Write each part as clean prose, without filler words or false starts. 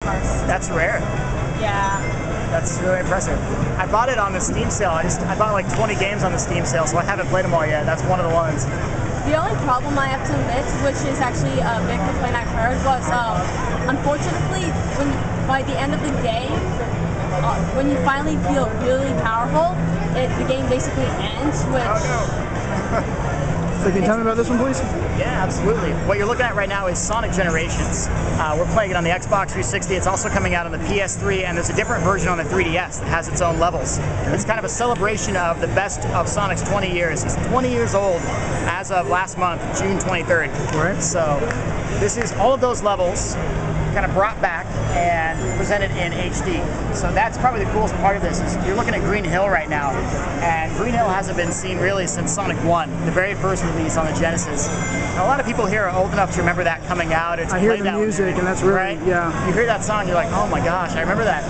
That's rare. Yeah. That's really impressive. I bought it on the Steam sale. I bought like 20 games on the Steam sale, so I haven't played them all yet. That's one of the ones. The only problem I have to admit, which is actually a big complaint I've heard, was unfortunately, by the end of the game, when you finally feel really powerful, the game basically ends, which... Oh, no. So can you tell me about this one, please? Yeah, absolutely. What you're looking at right now is Sonic Generations. We're playing it on the Xbox 360. It's also coming out on the PS3, and there's a different version on the 3DS that has its own levels. It's kind of a celebration of the best of Sonic's 20 years. He's 20 years old as of last month, June 23rd. Right. So this is all of those levels kind of brought back and presented in HD. So that's probably the coolest part of this is you're looking at Green Hill right now, and Green Hill hasn't been seen really since Sonic 1, the very first release on the Genesis. And a lot of people here are old enough to remember that coming out. I hear the music, and that's really, right? Yeah. You hear that song, you're like, oh my gosh, I remember that.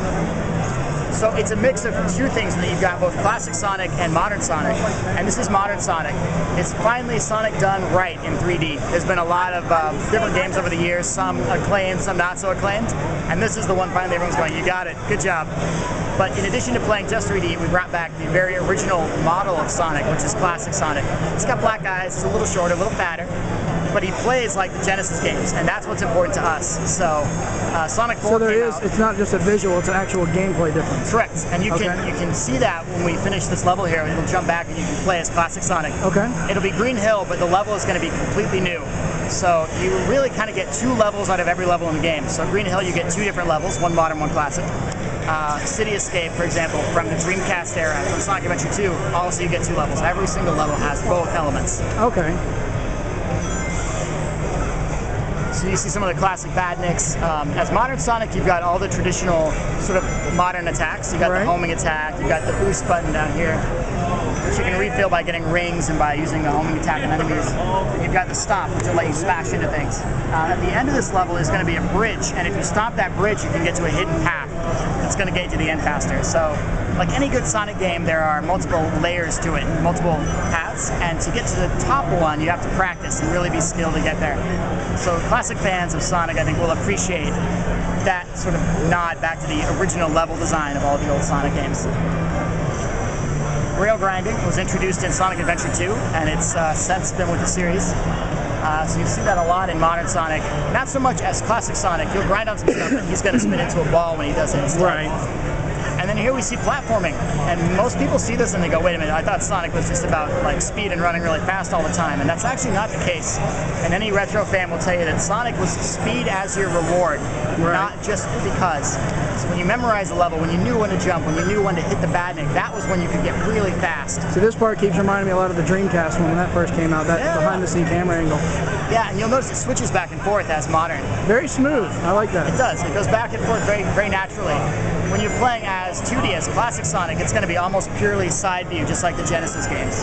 So it's a mix of two things that you've got, both classic Sonic and modern Sonic, and this is modern Sonic. It's finally Sonic done right in 3D. There's been a lot of different games over the years, some acclaimed, some not so acclaimed, and this is the one finally everyone's going, you got it, good job. But in addition to playing just 3D, we brought back the very original model of Sonic, which is classic Sonic. It's got black eyes, it's a little shorter, a little fatter, but he plays like the Genesis games, and that's what's important to us. So Sonic 4 it's not just a visual, it's an actual gameplay difference. Correct, and you can see that when we finish this level here. It'll jump back and you can play as classic Sonic. Okay. It'll be Green Hill, but the level is going to be completely new. So you really kind of get two levels out of every level in the game. So Green Hill, you get two different levels, one modern, one classic. City Escape, for example, from the Dreamcast era, from Sonic Adventure 2, also you get two levels. Every single level has both elements. Okay. So you see some of the classic badniks. As modern Sonic, you've got all the traditional sort of modern attacks. You've got the homing attack, you've got the boost button down here, which you can refill by getting rings and by using the homing attack on enemies. You've got the stop, which will let you smash into things. At the end of this level is going to be a bridge, and if you stop that bridge, you can get to a hidden path that's going to get you to the end faster. So, like any good Sonic game, there are multiple layers to it, multiple paths, and to get to the top one, you have to practice and really be skilled to get there. So classic fans of Sonic, I think, will appreciate that sort of nod back to the original level design of all the old Sonic games. Rail grinding was introduced in Sonic Adventure 2, and it's since been with the series. So you see that a lot in modern Sonic. Not so much as classic Sonic. You'll grind on some stuff, and he's going to spin into a ball when he does it. Right. And then here we see platforming, and most people see this and they go, wait a minute, I thought Sonic was just about like speed and running really fast all the time, and that's actually not the case. And any retro fan will tell you that Sonic was speed as your reward, not just because. So when you memorize a level, when you knew when to jump, when you knew when to hit the badnik, that was when you could get really fast. So this part keeps reminding me a lot of the Dreamcast when that first came out, that behind-the-scene camera angle. Yeah, and you'll notice it switches back and forth as modern. Very smooth. I like that. It does. It goes back and forth very, very naturally. When you're playing as 2D, as classic Sonic, it's going to be almost purely side view, just like the Genesis games.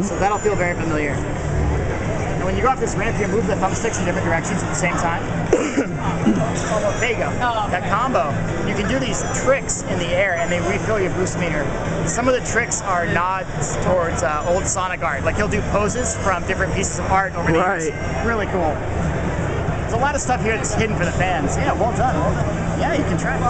So that'll feel very familiar. And when you go off this ramp, you move the thumbsticks in different directions at the same time. There you go. That combo. You can do these tricks in the air, and they refill your boost meter. Some of the tricks are nods towards old Sonic art. Like he'll do poses from different pieces of art over the years. Really cool. There's a lot of stuff here that's hidden for the fans. Yeah, well done. Yeah, you can try it.